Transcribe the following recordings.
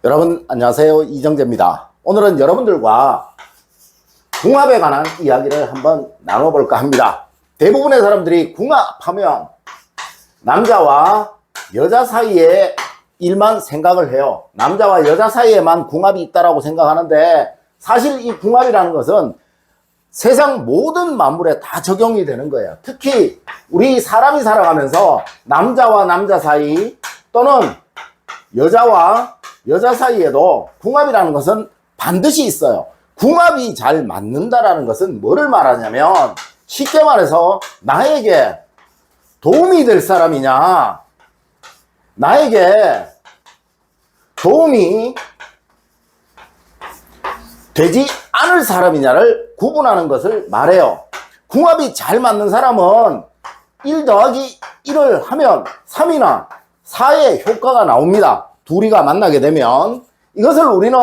여러분 안녕하세요, 이정재입니다. 오늘은 여러분들과 궁합에 관한 이야기를 한번 나눠볼까 합니다. 대부분의 사람들이 궁합하면 남자와 여자 사이에 일만 생각을 해요. 남자와 여자 사이에만 궁합이 있다라고 생각하는데, 사실 이 궁합이라는 것은 세상 모든 만물에 다 적용이 되는 거예요. 특히 우리 사람이 살아가면서 남자와 남자 사이 또는 여자와 여자 사이에도 궁합이라는 것은 반드시 있어요. 궁합이 잘 맞는다라는 것은 뭐를 말하냐면, 쉽게 말해서 나에게 도움이 될 사람이냐, 나에게 도움이 되지 않을 사람이냐를 구분하는 것을 말해요. 궁합이 잘 맞는 사람은 1 더하기 1을 하면 3이나 4의 효과가 나옵니다. 둘이가 만나게 되면. 이것을 우리는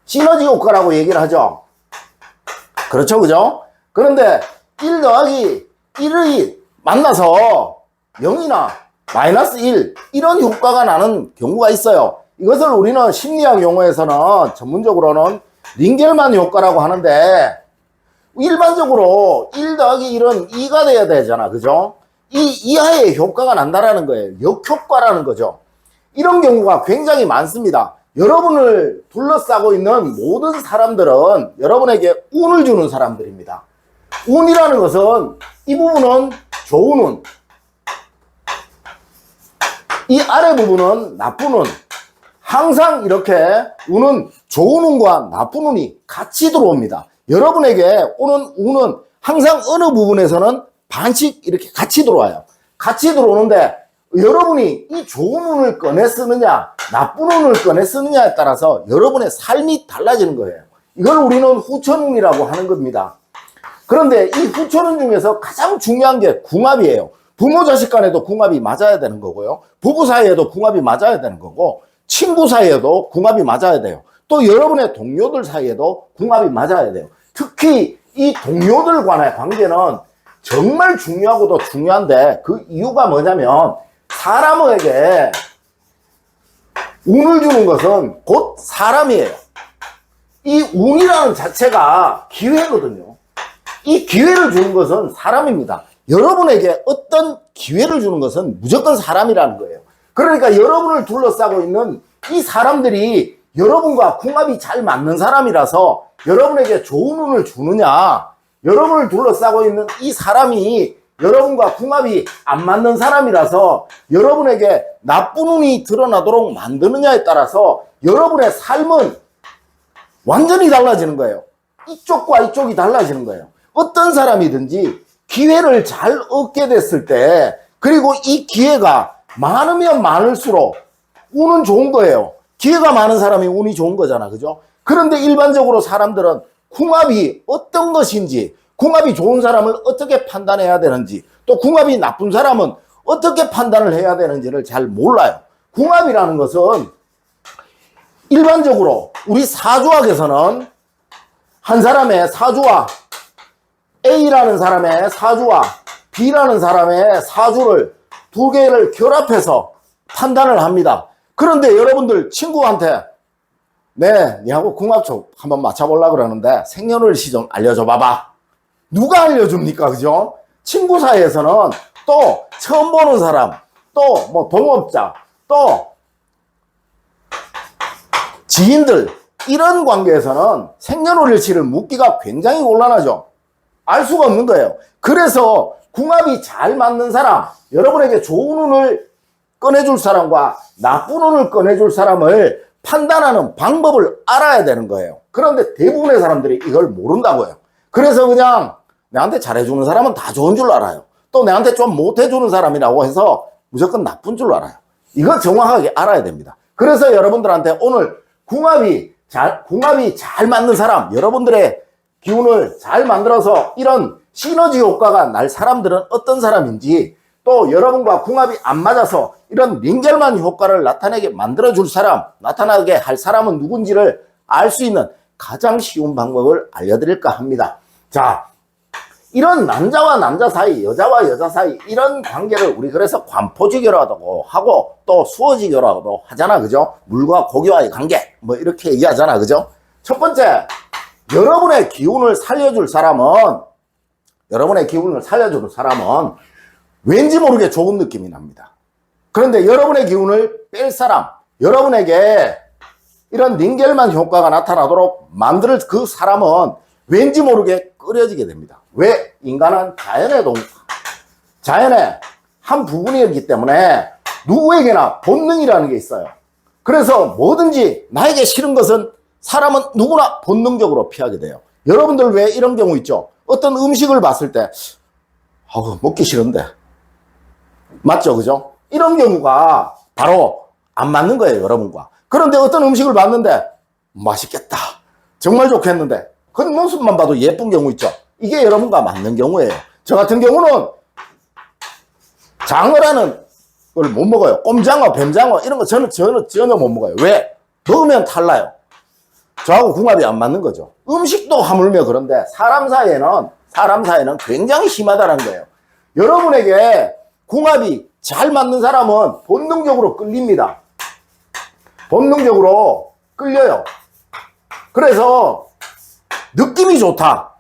시너지 효과라고 얘기를 하죠. 그렇죠, 그죠? 그런데 1 더하기 1이 만나서 0이나 마이너스 1 이런 효과가 나는 경우가 있어요. 이것을 우리는 심리학 용어에서는 전문적으로는 링겔만 효과라고 하는데, 일반적으로 1 더하기 1은 2가 돼야 되잖아, 그죠? 이 이하의 효과가 난다라는 거예요. 역효과라는 거죠. 이런 경우가 굉장히 많습니다. 여러분을 둘러싸고 있는 모든 사람들은 여러분에게 운을 주는 사람들입니다. 운이라는 것은, 이 부분은 좋은 운, 이 아래 부분은 나쁜 운. 항상 이렇게 운은 좋은 운과 나쁜 운이 같이 들어옵니다. 여러분에게 오는 운은 항상 어느 부분에서는 반씩 이렇게 같이 들어와요. 같이 들어오는데, 여러분이 이 좋은 운을 꺼내 쓰느냐 나쁜 운을 꺼내 쓰느냐에 따라서 여러분의 삶이 달라지는 거예요. 이걸 우리는 후천운이라고 하는 겁니다. 그런데 이 후천운 중에서 가장 중요한 게 궁합이에요. 부모 자식 간에도 궁합이 맞아야 되는 거고요, 부부 사이에도 궁합이 맞아야 되는 거고, 친구 사이에도 궁합이 맞아야 돼요. 또 여러분의 동료들 사이에도 궁합이 맞아야 돼요. 특히 이 동료들 간의 관계는 정말 중요하고도 중요한데, 그 이유가 뭐냐면, 사람에게 운을 주는 것은 곧 사람이에요. 이 운이라는 자체가 기회거든요. 이 기회를 주는 것은 사람입니다. 여러분에게 어떤 기회를 주는 것은 무조건 사람이라는 거예요. 그러니까 여러분을 둘러싸고 있는 이 사람들이 여러분과 궁합이 잘 맞는 사람이라서 여러분에게 좋은 운을 주느냐, 여러분을 둘러싸고 있는 이 사람이 여러분과 궁합이 안 맞는 사람이라서 여러분에게 나쁜 운이 드러나도록 만드느냐에 따라서 여러분의 삶은 완전히 달라지는 거예요. 이쪽과 이쪽이 달라지는 거예요. 어떤 사람이든지 기회를 잘 얻게 됐을 때, 그리고 이 기회가 많으면 많을수록 운은 좋은 거예요. 기회가 많은 사람이 운이 좋은 거잖아, 그죠? 그런데 일반적으로 사람들은 궁합이 어떤 것인지, 궁합이 좋은 사람을 어떻게 판단해야 되는지, 또 궁합이 나쁜 사람은 어떻게 판단을 해야 되는지를 잘 몰라요. 궁합이라는 것은 일반적으로 우리 사주학에서는 한 사람의 사주와 A라는 사람의 사주와 B라는 사람의 사주를 두 개를 결합해서 판단을 합니다. 그런데 여러분들 친구한테 니하고 궁합 좀 한번 맞춰보려고 그러는데 생년월일 좀 알려줘 봐봐. 누가 알려줍니까, 그죠? 친구 사이에서는 또 처음 보는 사람, 또 뭐 동업자, 또 지인들, 이런 관계에서는 생년월일치를 묻기가 굉장히 곤란하죠. 알 수가 없는 거예요. 그래서 궁합이 잘 맞는 사람, 여러분에게 좋은 운을 꺼내줄 사람과 나쁜 운을 꺼내줄 사람을 판단하는 방법을 알아야 되는 거예요. 그런데 대부분의 사람들이 이걸 모른다고요. 그래서 그냥 내한테 잘해주는 사람은 다 좋은 줄 알아요. 또 내한테 좀 못해주는 사람이라고 해서 무조건 나쁜 줄 알아요. 이거 정확하게 알아야 됩니다. 그래서 여러분들한테 오늘 궁합이 잘 맞는 사람, 여러분들의 기운을 잘 만들어서 이런 시너지 효과가 날 사람들은 어떤 사람인지, 또 여러분과 궁합이 안 맞아서 이런 링겔만 효과를 나타나게 만들어줄 사람, 나타나게 할 사람은 누군지를 알 수 있는 가장 쉬운 방법을 알려드릴까 합니다. 자, 이런 남자와 남자 사이, 여자와 여자 사이 이런 관계를 우리 그래서 관포지교라고 하고 또 수어지교라고도 하잖아, 그죠? 물과 고기와의 관계 뭐 이렇게 얘기하잖아, 그죠? 첫 번째, 여러분의 기운을 살려줄 사람은 왠지 모르게 좋은 느낌이 납니다. 그런데 여러분의 기운을 뺄 사람, 여러분에게 이런 링겔만 효과가 나타나도록 만들 그 사람은 왠지 모르게 꺼려지게 됩니다. 왜? 인간은 자연의 한 부분이기 때문에 누구에게나 본능이라는 게 있어요. 그래서 뭐든지 나에게 싫은 것은 사람은 누구나 본능적으로 피하게 돼요. 여러분들 왜 이런 경우 있죠? 어떤 음식을 봤을 때 먹기 싫은데 맞죠, 그죠? 이런 경우가 바로 안 맞는 거예요, 여러분과. 그런데 어떤 음식을 봤는데 맛있겠다, 정말 좋겠는데 겉모습만 봐도 예쁜 경우 있죠? 이게 여러분과 맞는 경우예요. 저 같은 경우는 장어라는 걸 못 먹어요. 꼼장어, 뱀장어 이런 거 저는 전혀 못 먹어요. 왜? 먹으면 탈나요. 저하고 궁합이 안 맞는 거죠. 음식도 하물며 그런데 사람 사이에는 굉장히 심하다는 거예요. 여러분에게 궁합이 잘 맞는 사람은 본능적으로 끌립니다. 본능적으로 끌려요. 그래서 느낌이 좋다.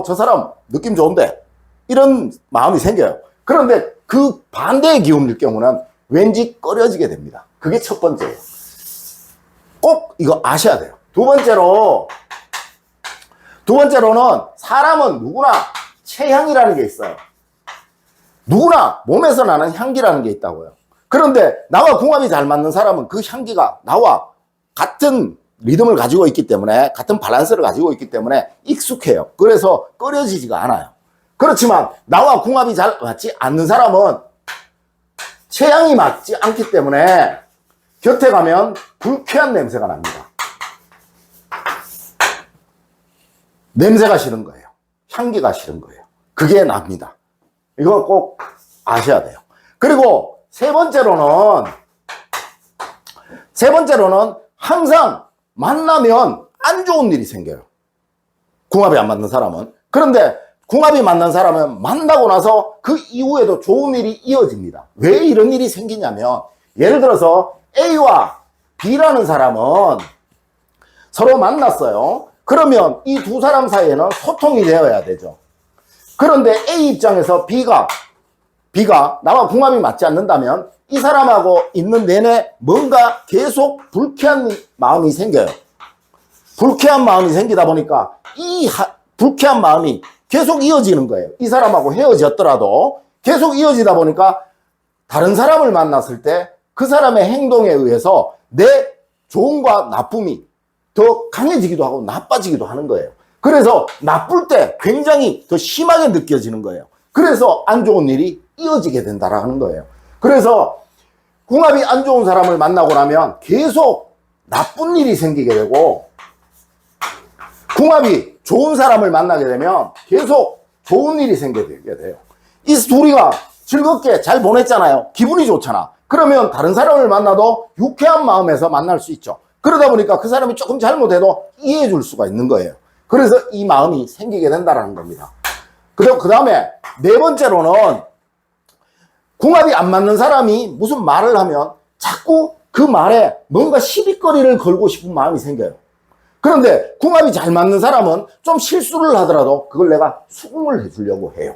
저 사람 느낌 좋은데 이런 마음이 생겨요. 그런데 그 반대의 기운일 경우는 왠지 꺼려지게 됩니다. 그게 첫 번째예요. 꼭 이거 아셔야 돼요. 두 번째로는 사람은 누구나 체향이라는 게 있어요. 누구나 몸에서 나는 향기라는 게 있다고요. 그런데 나와 궁합이 잘 맞는 사람은 그 향기가 나와 같은 리듬을 가지고 있기 때문에, 같은 밸런스를 가지고 있기 때문에 익숙해요. 그래서 꺼려지지가 않아요. 그렇지만 나와 궁합이 잘 맞지 않는 사람은 체향이 맞지 않기 때문에 곁에 가면 불쾌한 냄새가 납니다. 냄새가 싫은 거예요. 향기가 싫은 거예요. 그게 납니다. 이거 꼭 아셔야 돼요. 그리고 세 번째로는 항상 만나면 안 좋은 일이 생겨요. 궁합이 안 맞는 사람은. 그런데 궁합이 맞는 사람은 만나고 나서 그 이후에도 좋은 일이 이어집니다. 왜 이런 일이 생기냐면, 예를 들어서 A와 B라는 사람은 서로 만났어요. 그러면 이 두 사람 사이에는 소통이 되어야 되죠. 그런데 A 입장에서 B가 나와 궁합이 맞지 않는다면 이 사람하고 있는 내내 뭔가 계속 불쾌한 마음이 생겨요. 불쾌한 마음이 생기다 보니까 이 불쾌한 마음이 계속 이어지는 거예요. 이 사람하고 헤어졌더라도 계속 이어지다 보니까 다른 사람을 만났을 때 그 사람의 행동에 의해서 내 좋음과 나쁨이 더 강해지기도 하고 나빠지기도 하는 거예요. 그래서 나쁠 때 굉장히 더 심하게 느껴지는 거예요. 그래서 안 좋은 일이 이어지게 된다라는 거예요. 그래서 궁합이 안 좋은 사람을 만나고 나면 계속 나쁜 일이 생기게 되고, 궁합이 좋은 사람을 만나게 되면 계속 좋은 일이 생기게 돼요. 이 둘이가 즐겁게 잘 보냈잖아요. 기분이 좋잖아. 그러면 다른 사람을 만나도 유쾌한 마음에서 만날 수 있죠. 그러다 보니까 그 사람이 조금 잘못해도 이해해 줄 수가 있는 거예요. 그래서 이 마음이 생기게 된다는 겁니다. 그 다음에 네 번째로는 궁합이 안 맞는 사람이 무슨 말을 하면 자꾸 그 말에 뭔가 시비거리를 걸고 싶은 마음이 생겨요. 그런데 궁합이 잘 맞는 사람은 좀 실수를 하더라도 그걸 내가 수긍을 해주려고 해요.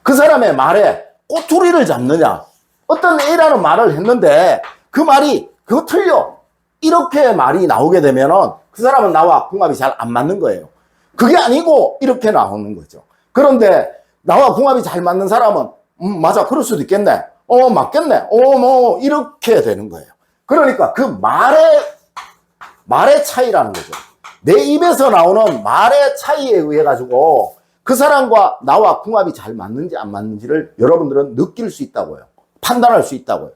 그 사람의 말에 꼬투리를 잡느냐, 어떤 A라는 말을 했는데 그 말이 그거 틀려, 이렇게 말이 나오게 되면은 그 사람은 나와 궁합이 잘 안 맞는 거예요. 그게 아니고 이렇게 나오는 거죠. 그런데 나와 궁합이 잘 맞는 사람은 맞아, 그럴 수도 있겠네, 맞겠네, 뭐 이렇게 되는 거예요. 그러니까 그 말의 차이라는 거죠. 내 입에서 나오는 말의 차이에 의해 가지고 그 사람과 나와 궁합이 잘 맞는지 안 맞는지를 여러분들은 느낄 수 있다고요. 판단할 수 있다고요.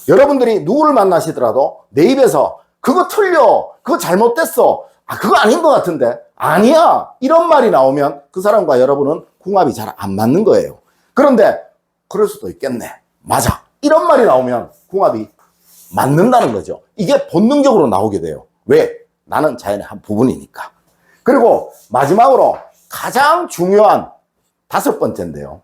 여러분들이 누구를 만나시더라도 내 입에서 그거 틀려, 그거 잘못됐어, 그거 아닌 것 같은데, 아니야, 이런 말이 나오면 그 사람과 여러분은 궁합이 잘 안 맞는 거예요. 그런데 그럴 수도 있겠네, 맞아, 이런 말이 나오면 궁합이 맞는다는 거죠. 이게 본능적으로 나오게 돼요. 왜? 나는 자연의 한 부분이니까. 그리고 마지막으로 가장 중요한 5번째인데요.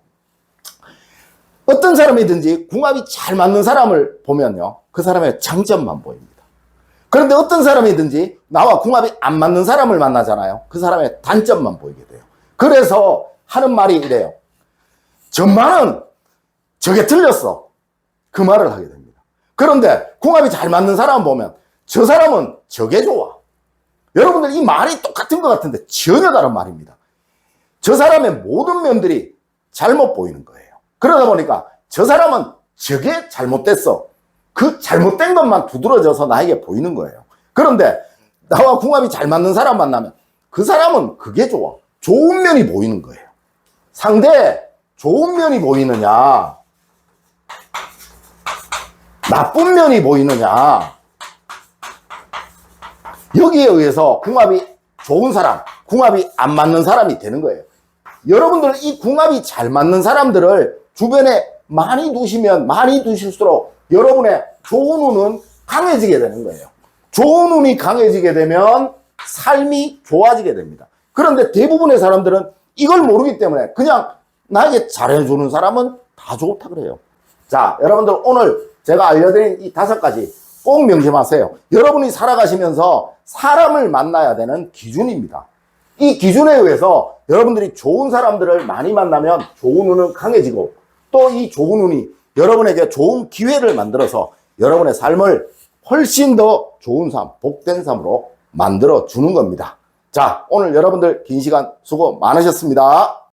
어떤 사람이든지 궁합이 잘 맞는 사람을 보면요, 그 사람의 장점만 보입니다. 그런데 어떤 사람이든지 나와 궁합이 안 맞는 사람을 만나잖아요. 그 사람의 단점만 보이게 돼요. 그래서 하는 말이 이래요. 전반은 저게 틀렸어. 그 말을 하게 됩니다. 그런데 궁합이 잘 맞는 사람 보면 저 사람은 저게 좋아. 여러분들 이 말이 똑같은 것 같은데 전혀 다른 말입니다. 저 사람의 모든 면들이 잘못 보이는 거예요. 그러다 보니까 저 사람은 저게 잘못됐어. 그 잘못된 것만 두드러져서 나에게 보이는 거예요. 그런데 나와 궁합이 잘 맞는 사람 만나면 그 사람은 그게 좋아. 좋은 면이 보이는 거예요. 상대의 좋은 면이 보이느냐, 나쁜 면이 보이느냐, 여기에 의해서 궁합이 좋은 사람, 궁합이 안 맞는 사람이 되는 거예요. 여러분들 이 궁합이 잘 맞는 사람들을 주변에 많이 두시면 많이 두실수록 여러분의 좋은 운은 강해지게 되는 거예요. 좋은 운이 강해지게 되면 삶이 좋아지게 됩니다. 그런데 대부분의 사람들은 이걸 모르기 때문에 그냥 나에게 잘해주는 사람은 다 좋다 그래요. 자, 여러분들 오늘 제가 알려드린 이 5가지 꼭 명심하세요. 여러분이 살아가시면서 사람을 만나야 되는 기준입니다. 이 기준에 의해서 여러분들이 좋은 사람들을 많이 만나면 좋은 운은 강해지고 또 이 좋은 운이 여러분에게 좋은 기회를 만들어서 여러분의 삶을 훨씬 더 좋은 삶, 복된 삶으로 만들어 주는 겁니다. 자, 오늘 여러분들 긴 시간 수고 많으셨습니다.